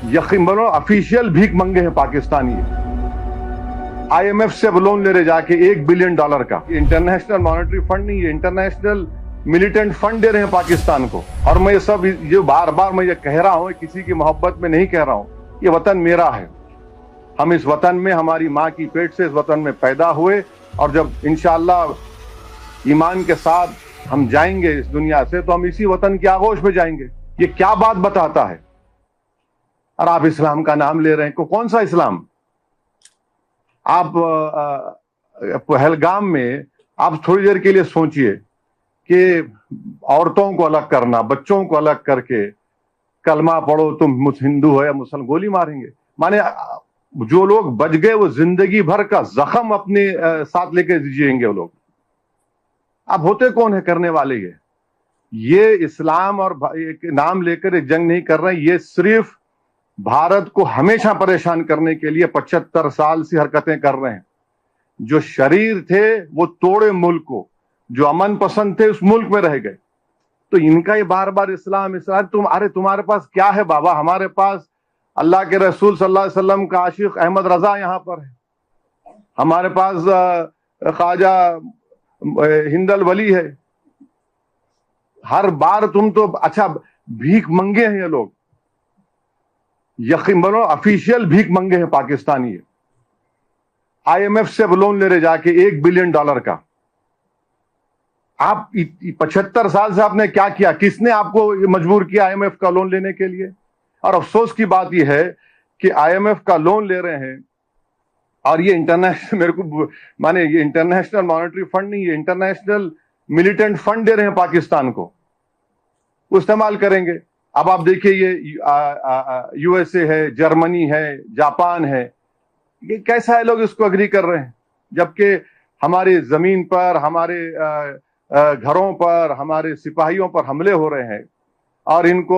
यकीन बनो ऑफिशियल भीख मंगे हैं पाकिस्तानी। IMF से लोन ले रहे जाके $1 बिलियन का। इंटरनेशनल मॉनेटरी फंड नहीं, ये इंटरनेशनल मिलिटेंट फंड दे रहे हैं पाकिस्तान को। और मैं ये बार बार मैं ये कह रहा हूं, किसी की मोहब्बत में नहीं कह रहा हूं, ये वतन मेरा है। हम इस वतन में, हमारी माँ की पेट से इस वतन में पैदा हुए, और जब इंशाअल्लाह ईमान के साथ हम जाएंगे इस दुनिया से, तो हम इसी वतन की आगोश में जाएंगे। ये क्या बात बताता है? और आप इस्लाम का नाम ले रहे हैं, कौन सा इस्लाम? आप पहलगाम में आप थोड़ी देर के लिए सोचिए कि औरतों को अलग करना, बच्चों को अलग करके कलमा पढ़ो तुम हिंदू हो या मुसलमान, गोली मारेंगे। माने जो लोग बच गए वो जिंदगी भर का जख्म अपने साथ लेके जिएंगे वो लोग। अब होते कौन है करने वाले? ये इस्लाम और एक नाम लेकर एक जंग नहीं कर रहे हैं, ये सिर्फ भारत को हमेशा परेशान करने के लिए 75 साल से हरकतें कर रहे हैं। जो शरीर थे वो तोड़े मुल्क को, जो अमन पसंद थे उस मुल्क में रह गए। तो इनका ये बार बार इस्लाम इस्लाम, अरे तुम्हारे पास क्या है बाबा? हमारे पास अल्लाह के रसूल सल्लल्लाहु अलैहि वसल्लम का आशिक अहमद रजा यहाँ पर है, हमारे पास ख्वाजा हिंदल वली है। हर बार तुम तो अच्छा भीख मंगे हैं ये लोग। यकीन बनो ऑफिशियल भीख मंगे हैं पाकिस्तानी। IMF से लोन ले रहे जाके $1 बिलियन का। आप 75 साल से आपने क्या किया? किसने आपको मजबूर किया IMF का लोन लेने के लिए? और अफसोस की बात यह है कि IMF का लोन ले रहे हैं, और ये ये इंटरनेशनल मॉनेटरी फंड नहीं, ये इंटरनेशनल मिलिटेंट फंड दे रहे हैं पाकिस्तान को, वो इस्तेमाल करेंगे। अब आप देखिए ये USA है, जर्मनी है, जापान है, ये कैसा है लोग इसको अग्री कर रहे हैं, जबकि हमारी जमीन पर, हमारे घरों पर, हमारे सिपाहियों पर हमले हो रहे हैं, और इनको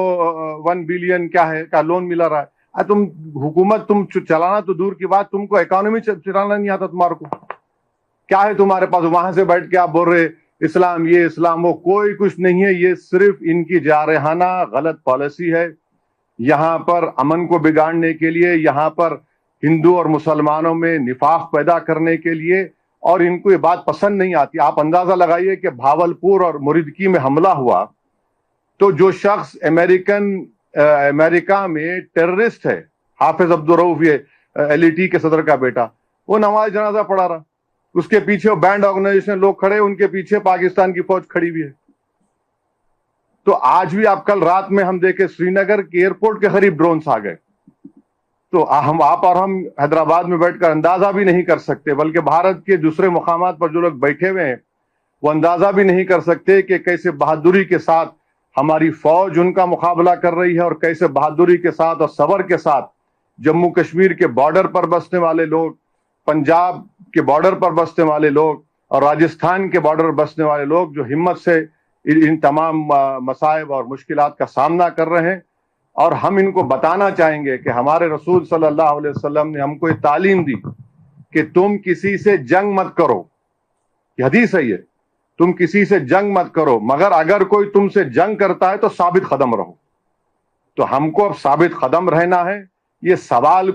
1 बिलियन क्या है का लोन मिला रहा है। तुम हुकूमत तुम चलाना तो दूर की बात, तुमको इकोनॉमी चलाना नहीं आता तुम्हारे को। क्या है तुम्हारे पास? वहां से बैठ के आप बोल रहे इस्लाम ये इस्लाम वो, कोई कुछ नहीं है। ये सिर्फ इनकी जारहाना गलत पॉलिसी है। यहाँ पर अमन को बिगाड़ने के लिए, यहाँ पर हिंदू और मुसलमानों में निफाक पैदा करने के लिए, और इनको ये बात पसंद नहीं आती। आप अंदाजा लगाइए कि भावलपुर और मुरीदकी में हमला हुआ, तो जो शख्स अमेरिका में टेररिस्ट है, हाफिज अब्दुल रऊफ, ये LET के सदर का बेटा, वो नमाज जनाजा पढ़ा रहा, उसके पीछे वो बैंड ऑर्गेनाइजेशन लोग खड़े, उनके पीछे पाकिस्तान की फौज खड़ी हुई है। तो आज भी आप कल रात में हम देखे श्रीनगर के एयरपोर्ट के करीब ड्रोन्स आ गए। तो हम हैदराबाद में बैठकर अंदाजा भी नहीं कर सकते, बल्कि भारत के दूसरे मुकामात पर जो लोग बैठे हुए हैं वो अंदाजा भी नहीं कर सकते कि कैसे बहादुरी के साथ हमारी फौज उनका मुकाबला कर रही है, और कैसे बहादुरी के साथ और सबर के साथ जम्मू कश्मीर के बॉर्डर पर बसने वाले लोग, पंजाब के बॉर्डर पर बसने वाले लोग, और राजस्थान के बॉर्डर पर बसने वाले लोग जो हिम्मत से इन तमाम मसाइब और मुश्किलात का सामना कर रहे हैं। और हम इनको बताना चाहेंगे कि हमारे रसूल सल्लल्लाहु अलैहि वसल्लम ने हमको ये तालीम दी कि तुम किसी से जंग मत करो। ये हदीस है, ये तुम किसी से जंग मत करो, मगर अगर कोई तुमसे जंग करता है तो साबित कदम रहो। तो हमको अब साबित कदम रहना है। ये सवाल